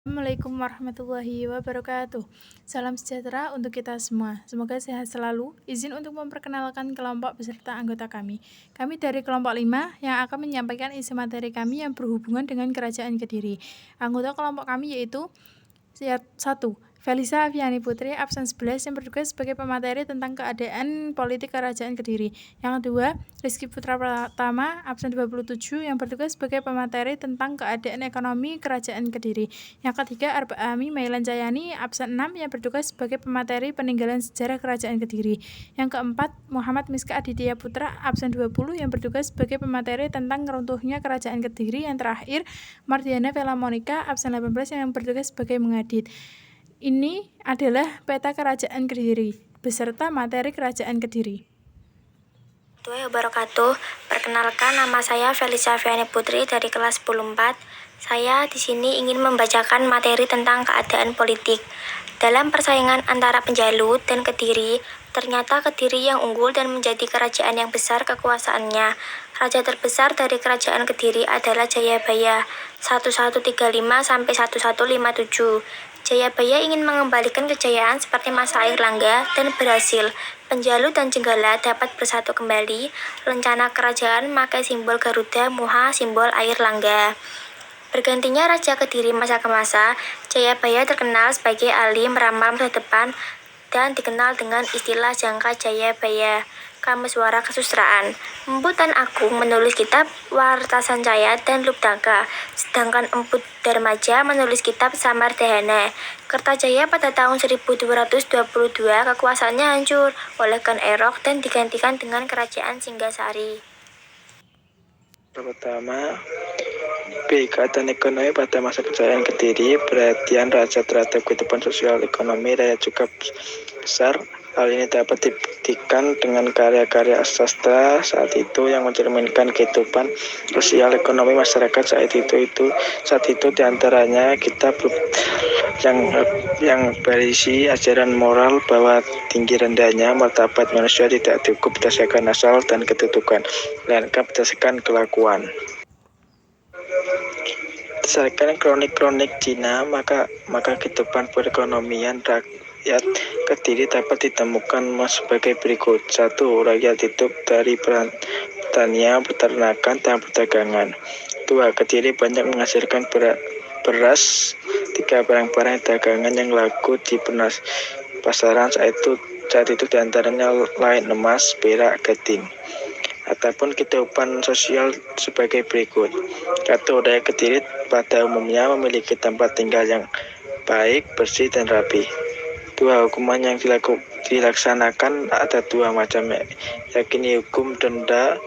Assalamualaikum warahmatullahi wabarakatuh. Salam sejahtera untuk kita semua. Semoga sehat selalu. Izin untuk memperkenalkan kelompok beserta anggota kami. Kami dari kelompok 5 yang akan menyampaikan isi materi kami yang berhubungan dengan Kerajaan Kediri. Anggota kelompok kami yaitu 1. Felisa Aviani Putri, absen 11, yang bertugas sebagai pemateri tentang keadaan politik Kerajaan Kediri. Yang kedua, Rizky Putra Pratama, absen 27, yang bertugas sebagai pemateri tentang keadaan ekonomi Kerajaan Kediri. Yang ketiga, Arba Ami Mailan Jayani, absen 6, yang bertugas sebagai pemateri peninggalan sejarah Kerajaan Kediri. Yang keempat, Muhammad Miska Aditya Putra, absen 20, yang bertugas sebagai pemateri tentang runtuhnya Kerajaan Kediri. Yang terakhir, Mardiana Vela Monica, absen 18, yang bertugas sebagai mengedit. Ini adalah peta Kerajaan Kediri beserta materi Kerajaan Kediri. Assalamualaikum wabarakatuh. Perkenalkan, nama saya Felisa Aviani Putri dari kelas 10-4. Saya di sini ingin membacakan materi tentang keadaan politik. Dalam persaingan antara Penjalut dan Kediri, ternyata Kediri yang unggul dan menjadi kerajaan yang besar kekuasaannya. Raja terbesar dari kerajaan Kediri adalah Jayabaya 1135 sampai 1157. Jayabaya ingin mengembalikan kejayaan seperti masa Airlangga dan berhasil. Penjalut dan Jenggala dapat bersatu kembali. Rencana kerajaan memakai simbol Garuda Muha, simbol Airlangga. Bergantinya Raja Kediri masa ke masa, Jayabaya terkenal sebagai ahli meramal masa depan dan dikenal dengan istilah jangka Jayabaya. Kameswara Kesusastraan. Empu Tan Agung menulis kitab Warta Sancaya dan Lubdaka, sedangkan Empu Darmaja menulis kitab Samardahana. Kertajaya pada tahun 1222 kekuasaannya hancur oleh Khan Erok dan digantikan dengan Kerajaan Singgasari. Pertama, keadaan ekonomi pada masa kejayaan Kediri, perhatian raja terhadap kehidupan sosial ekonomi rakyat juga besar. Hal ini dapat dibuktikan dengan karya-karya sastra saat itu yang mencerminkan kehidupan sosial ekonomi masyarakat saat itu diantaranya kitab yang berisi ajaran moral bahwa tinggi rendahnya martabat manusia tidak cukup berdasarkan asal dan kedudukan, melainkan berdasarkan kelakuan. Berdasarkan kronik-kronik Cina, maka kehidupan perekonomian rakyat Kediri dapat ditemukan sebagai berikut. 1. Rakyat hidup dari pertanian, peternakan, dan perdagangan. 2. Kediri banyak menghasilkan beras. 3. Barang-barang dagangan yang laku di pasaran saat itu diantaranya lain emas, perak, gading. Ataupun kehidupan sosial sebagai berikut. 1. Rakyat Kediri pada umumnya memiliki tempat tinggal yang baik, bersih, dan rapi. 2. Hukuman yang dilaksanakan ada 2 macam, yakni hukum denda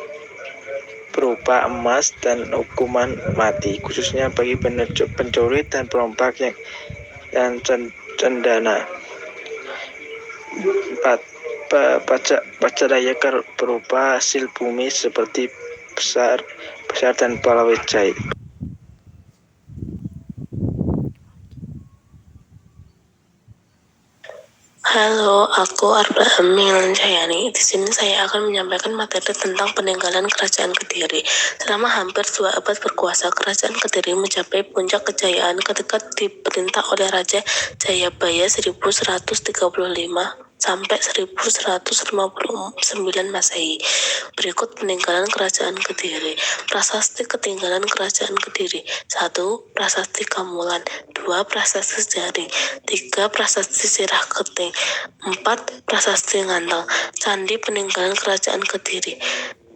berupa emas dan hukuman mati, khususnya bagi pencuri dan perompak yang cendana. 4. Pajak raya berupa hasil bumi seperti besar dan palawijaya. Halo, aku Arba Ami Mailan Jayani. Di sini saya akan menyampaikan materi tentang peninggalan Kerajaan Kediri. Selama hampir 2 abad berkuasa, Kerajaan Kediri mencapai puncak kejayaan ketika diperintah oleh Raja Jayabaya 1135 sampai 1159 Masehi. Berikut peninggalan Kerajaan Kediri. Prasasti ketinggalan Kerajaan Kediri. 1. Prasasti Kamulan. 2. Prasasti Jaring. 3. Prasasti Sirah Keting. 4. Prasasti Ngantang. Candi peninggalan Kerajaan Kediri.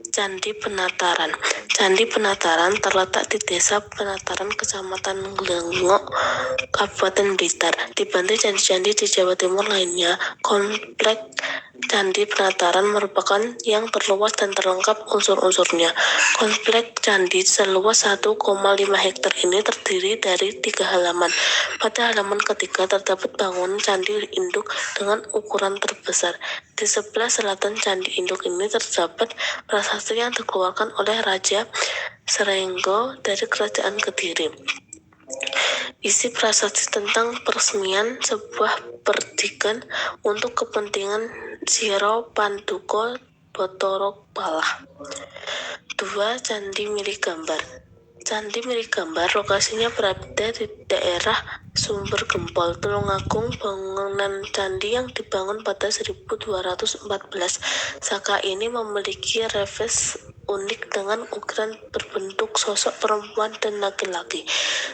Candi Penataran. Candi Penataran terletak di Desa Penataran, Kecamatan Glengok, Kabupaten Blitar. Dibantu candi-candi di Jawa Timur lainnya, komplek Candi Penataran merupakan yang terluas dan terlengkap unsur-unsurnya. Komplek candi seluas 1,5 hektar ini terdiri dari 3 halaman. Pada halaman ketiga terdapat bangunan candi induk dengan ukuran terbesar. Di sebelah selatan candi induk ini terdapat prasasti yang dikeluarkan oleh Raja Srenggo dari Kerajaan Kediri. Isi prasasti tentang peresmian sebuah perdikan untuk kepentingan Siro Panduko Botoro Palah. 2. Candi milik gambar. Candi milik gambar lokasinya berada di daerah Sumber Gempol, Tulungagung. Bangunan candi yang dibangun pada 1214. Saka ini memiliki relief unik dengan ukiran berbentuk sosok perempuan dan laki-laki.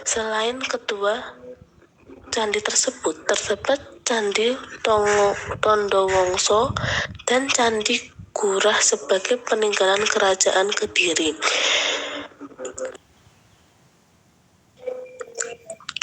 Selain kedua candi tersebut, terdapat Candi Tondowongso dan Candi Gurah sebagai peninggalan kerajaan Kediri.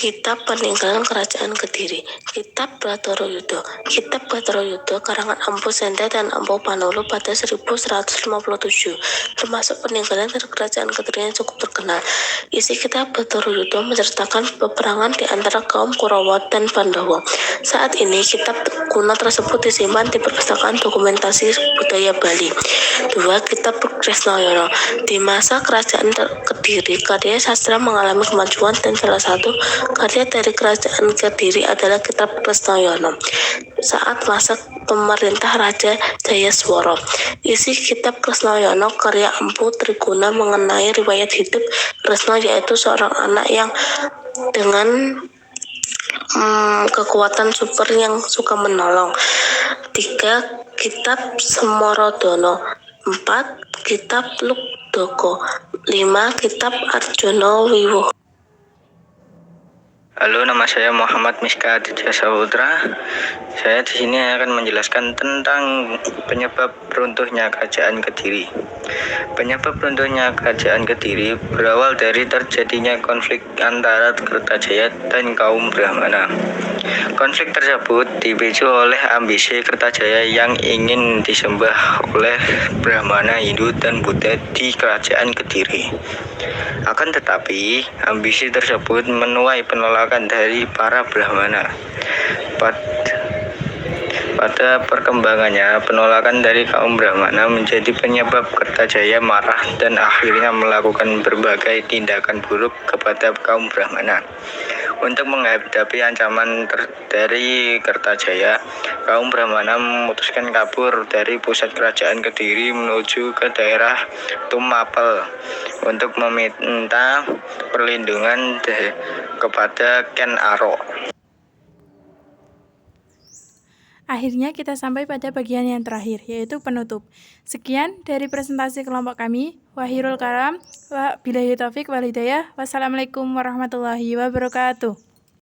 Kitab Peninggalan Kerajaan Kediri. Kitab Bathara Yudha. Kitab Bathara Yudha karangan Empu Senta dan Empu Panulu pada 1157, termasuk peninggalan dari Kerajaan Kediri yang cukup terkenal. Isi Kitab Bathara Yudha menceritakan peperangan di antara kaum Kurawa dan Pandawa. Saat ini kitab kuno tersebut disimpan di Perpustakaan Dokumentasi Budaya Bali. 2. Kitab Krisnayana. Di masa Kerajaan Kediri, karya sastra mengalami kemajuan dan salah satu karya dari Kerajaan Kediri adalah Kitab Krisnayana saat masa pemerintah Raja Jayaswara. Isi Kitab Krisnayana karya Empu Triguna mengenai riwayat hidup Kresna, yaitu seorang anak yang dengan kekuatan super yang suka menolong. 3. Kitab Semorodono. 4. Kitab Lukdoko. 5. Kitab Arjuna Wiwuh. Halo, nama saya Muhammad Miska Aditya Saputra. Saya di sini akan menjelaskan tentang penyebab runtuhnya Kerajaan Kediri. Penyebab runtuhnya Kerajaan Kediri berawal dari terjadinya konflik antara Kertajaya dan kaum Brahmana. Konflik tersebut dipicu oleh ambisi Kertajaya yang ingin disembah oleh Brahmana, Hindu, dan Buddha di Kerajaan Kediri. Akan tetapi, ambisi tersebut menuai penolakan dari para Brahmana. Pada perkembangannya, penolakan dari kaum Brahmana menjadi penyebab Kertajaya marah dan akhirnya melakukan berbagai tindakan buruk kepada kaum Brahmana. Untuk menghadapi ancaman dari Kertajaya, kaum Brahmana memutuskan kabur dari pusat kerajaan Kediri menuju ke daerah Tumapel untuk meminta perlindungan kepada Ken Arok. Akhirnya kita sampai pada bagian yang terakhir, yaitu penutup. Sekian dari presentasi kelompok kami. Wahirul kalam, wabillahi taufik wal hidayah. Wassalamualaikum warahmatullahi wabarakatuh.